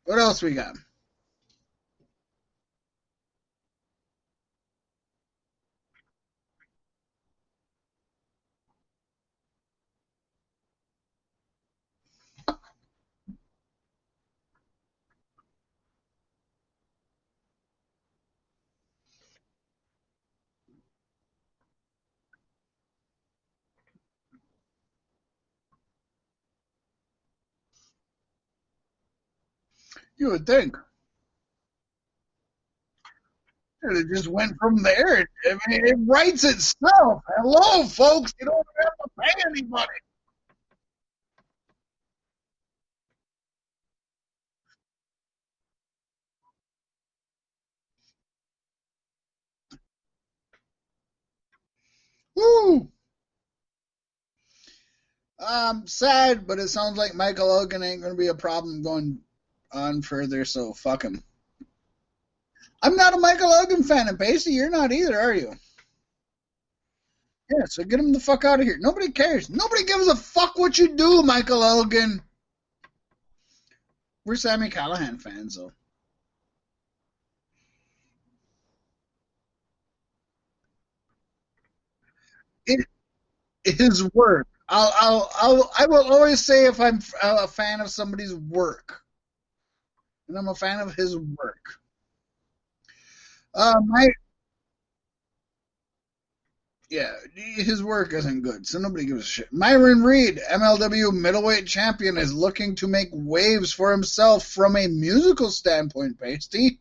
What else we got? You would think. It just went from there. I mean, it writes itself. Hello, folks. You don't have to pay anybody. Woo! Sad, but it sounds like Michael Elgin ain't going to be a problem going on further, so fuck him. I'm not a Michael Elgin fan, and Pacey, you're not either, are you? Yeah, so get him the fuck out of here. Nobody cares. Nobody gives a fuck what you do, Michael Elgin. We're Sammy Callahan fans, though. It is work. I will always say if I'm a fan of somebody's work, and I'm a fan of his work. My Yeah, his work isn't good, so nobody gives a shit. Myron Reed, MLW middleweight champion, is looking to make waves for himself from a musical standpoint, Pasty.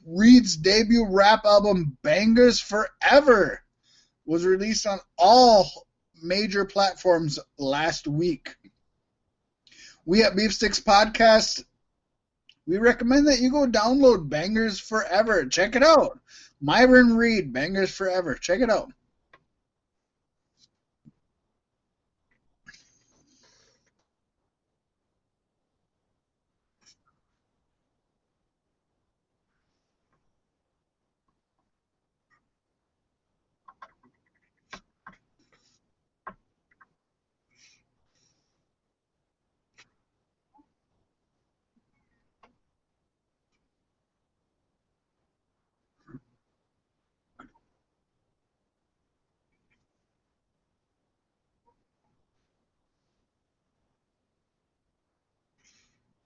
Reed's debut rap album, Bangers Forever, was released on all major platforms last week. We at Beefsticks Podcast, we recommend that you go download Bangers Forever. Check it out. Myron Reed, Bangers Forever. Check it out.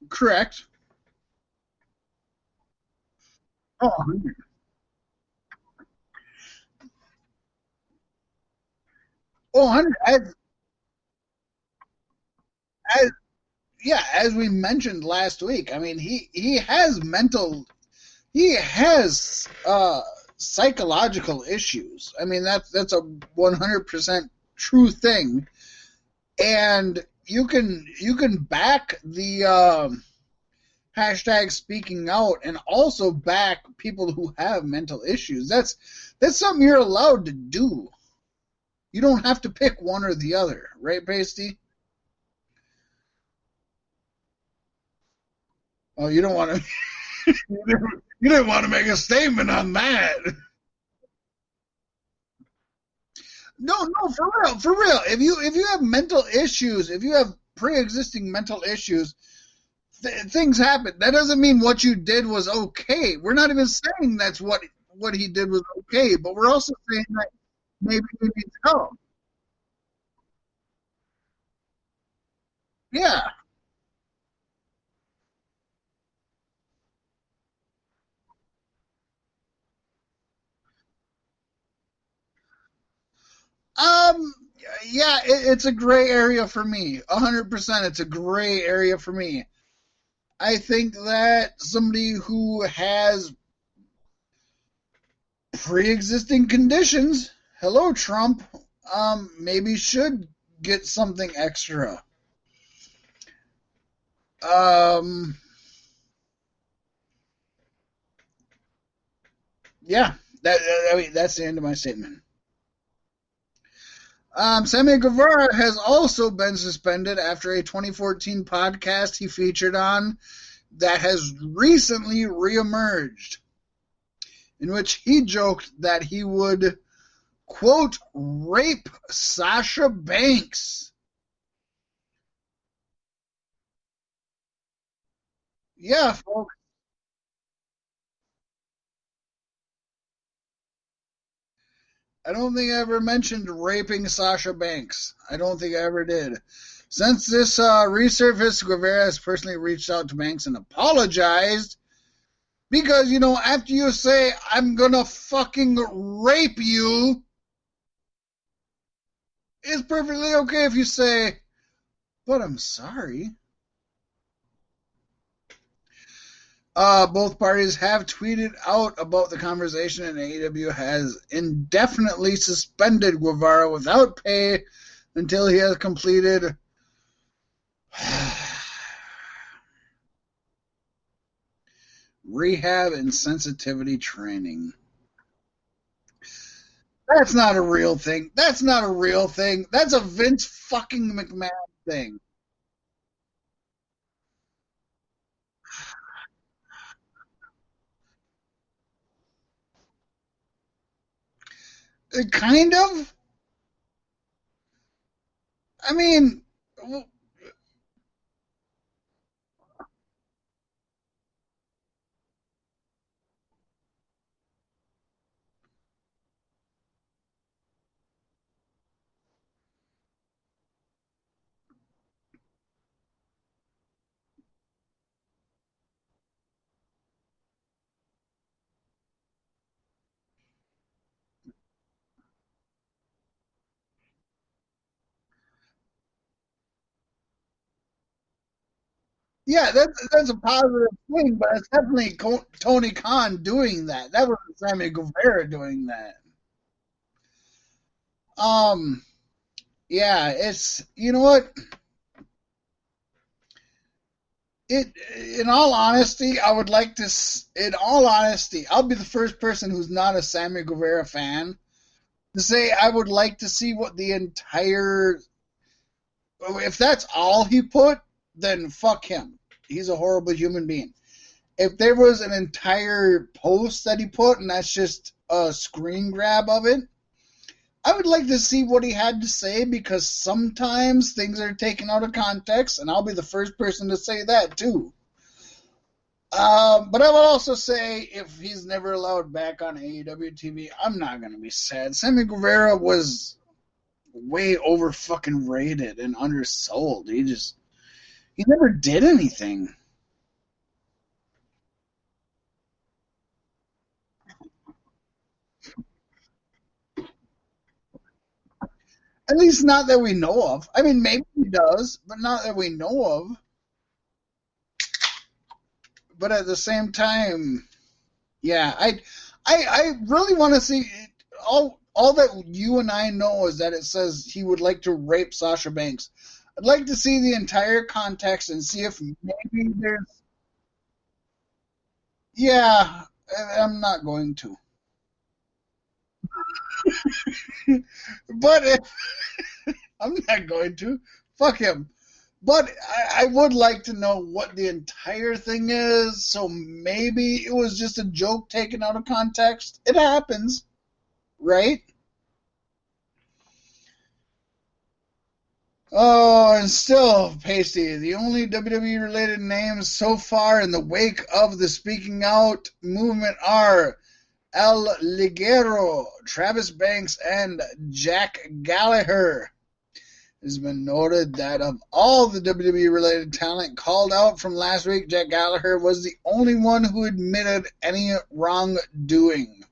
Correct. Oh, oh, 100. As, yeah, as we mentioned last week, I mean, he has psychological issues. I mean, that's a 100% true thing, and you can back the hashtag speaking out and also back people who have mental issues. That's something you're allowed to do. You don't have to pick one or the other, right, Pasty? Oh, you don't want to. You didn't want to make a statement on that. No, no, for real, for real. If you have mental issues, if you have pre-existing mental issues, things happen. That doesn't mean what you did was okay. We're not even saying that's what he did was okay, but we're also saying that maybe he needs help. Yeah. Um. Yeah, it's a gray area for me. 100%, it's a gray area for me. I think that somebody who has pre-existing conditions, hello Trump, maybe should get something extra. Um, yeah, I mean that's the end of my statement. Sammy Guevara has also been suspended after a 2014 podcast he featured on that has recently reemerged, in which he joked that he would quote rape Sasha Banks. Yeah, folks. I don't think I ever mentioned raping Sasha Banks. I don't think I ever did. Since this resurfaced, Guevara has personally reached out to Banks and apologized because, after you say, I'm gonna fucking rape you, it's perfectly okay if you say, but I'm sorry. Both parties have tweeted out about the conversation, and AEW has indefinitely suspended Guevara without pay until he has completed rehab and sensitivity training. That's not a real thing. That's not a real thing. That's a Vince fucking McMahon thing. Kind of. I mean, yeah, that's a positive thing, but it's definitely Tony Khan doing that. That was Sammy Guevara doing that. Um, yeah, it's you know what? It in all honesty, I would like to. In all honesty, I'll be the first person who's not a Sammy Guevara fan to say I would like to see what the entire. If that's all he put, then fuck him. He's a horrible human being. If there was an entire post that he put and that's just a screen grab of it, I would like to see what he had to say because sometimes things are taken out of context, and I'll be the first person to say that too. But I would also say if he's never allowed back on AEW TV, I'm not going to be sad. Sammy Guevara was way over fucking rated and undersold. He never did anything. At least not that we know of. I mean, maybe he does, but not that we know of. But at the same time, yeah, I really want to see all that you and I know is that it says he would like to rape Sasha Banks. I'd like to see the entire context and see if maybe there's. Yeah, I'm not going to, but I'm not going to. Fuck him. But I would like to know what the entire thing is. So maybe it was just a joke taken out of context. It happens, right? Oh, and still, Pasty, the only WWE related names so far in the wake of the Speaking Out movement are El Ligero, Travis Banks, and Jack Gallagher. It has been noted that of all the WWE related talent called out from last week, Jack Gallagher was the only one who admitted any wrongdoing.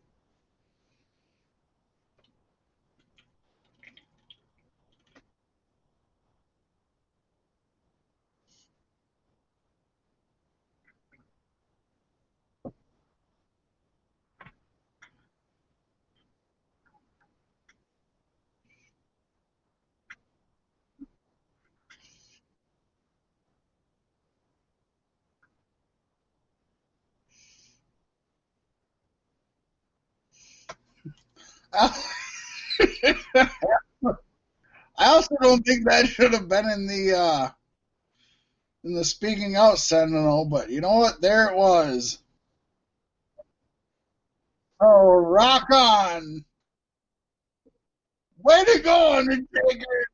I also don't think that should have been in the Speaking Out Sentinel, but you know what? There it was. Oh, rock on! Way to go, Undertaker!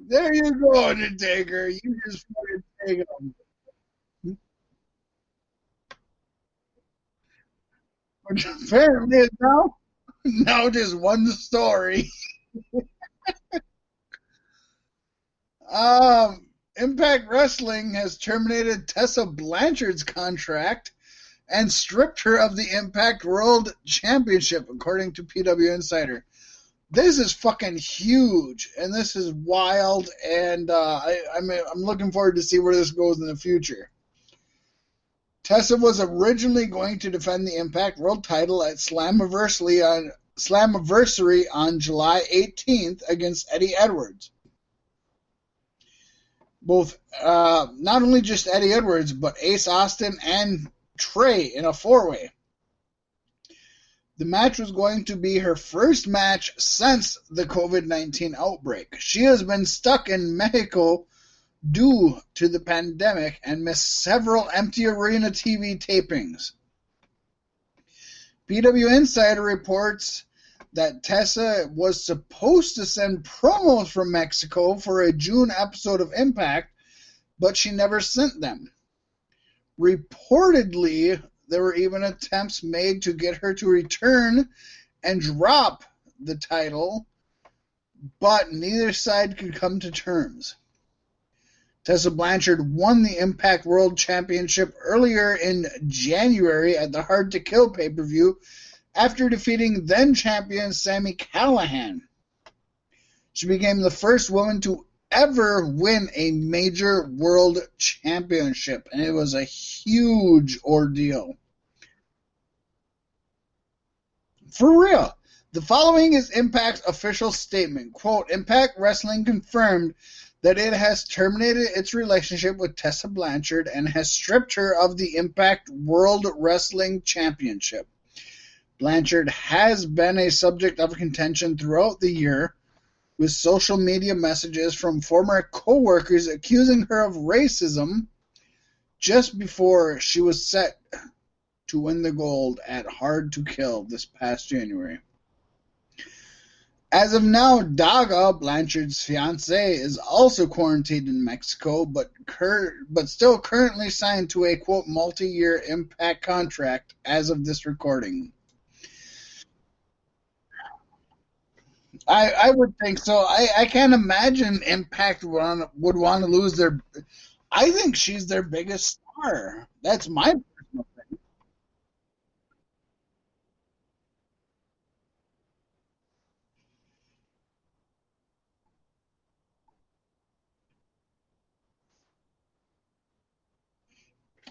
There you go, Undertaker. You just fucking take him. Which apparently is now just one story. Impact Wrestling has terminated Tessa Blanchard's contract and stripped her of the Impact World Championship, according to PW Insider. This is fucking huge, and this is wild, and I'm looking forward to see where this goes in the future. Tessa was originally going to defend the Impact World title at Slammiversary on July 18th against Eddie Edwards. Both, not only just Eddie Edwards, but Ace Austin and Trey in a four-way. The match was going to be her first match since the COVID-19 outbreak. She has been stuck in Mexico due to the pandemic and missed several empty arena TV tapings. PW Insider reports that Tessa was supposed to send promos from Mexico for a June episode of Impact, but she never sent them. Reportedly, there were even attempts made to get her to return and drop the title, but neither side could come to terms. Tessa Blanchard won the Impact World Championship earlier in January at the Hard to Kill pay-per-view after defeating then-champion Sami Callihan. She became the first woman to ever win a major world championship, and it was a huge ordeal. For real. The following is Impact's official statement. Quote, Impact Wrestling confirmed that it has terminated its relationship with Tessa Blanchard and has stripped her of the Impact World Wrestling Championship. Blanchard has been a subject of contention throughout the year, with social media messages from former co-workers accusing her of racism just before she was set to win the gold at Hard to Kill this past January. As of now, Daga, Blanchard's fiancé, is also quarantined in Mexico, but still currently signed to a, quote, multi-year Impact contract as of this recording. I would think so. I can't imagine Impact would want to lose their... I think she's their biggest star. That's my personal thing.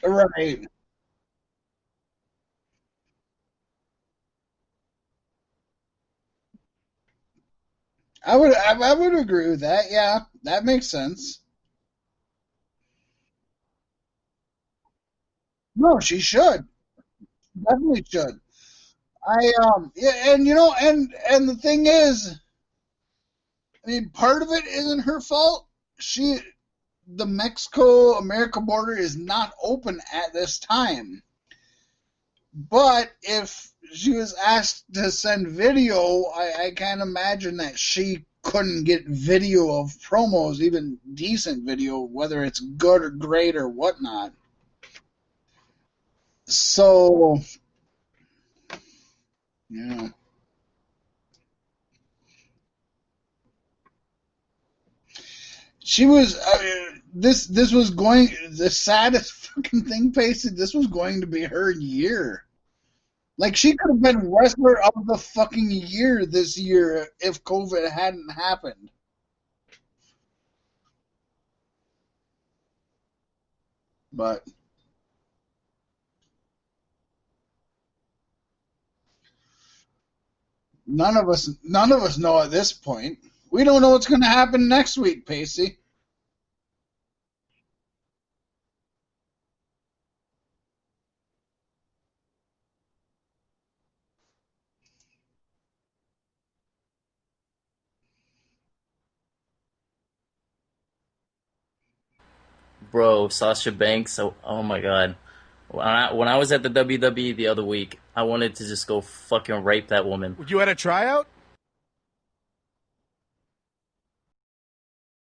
Right. I would agree with that. Yeah, that makes sense. No, she should. Definitely should. Yeah, and the thing is, I mean, part of it isn't her fault. The Mexico America border is not open at this time. But if she was asked to send video, I can't imagine that she couldn't get video of promos, even decent video, whether it's good or great or whatnot. So, yeah. She was this was going the saddest fucking thing, Pacey. This was going to be her year. Like she could have been wrestler of the fucking year this year if COVID hadn't happened. But none of us know at this point. We don't know what's going to happen next week, Pacey. Bro, Sasha Banks. Oh my god. When I was at the WWE the other week, I wanted to just go fucking rape that woman. You had a tryout?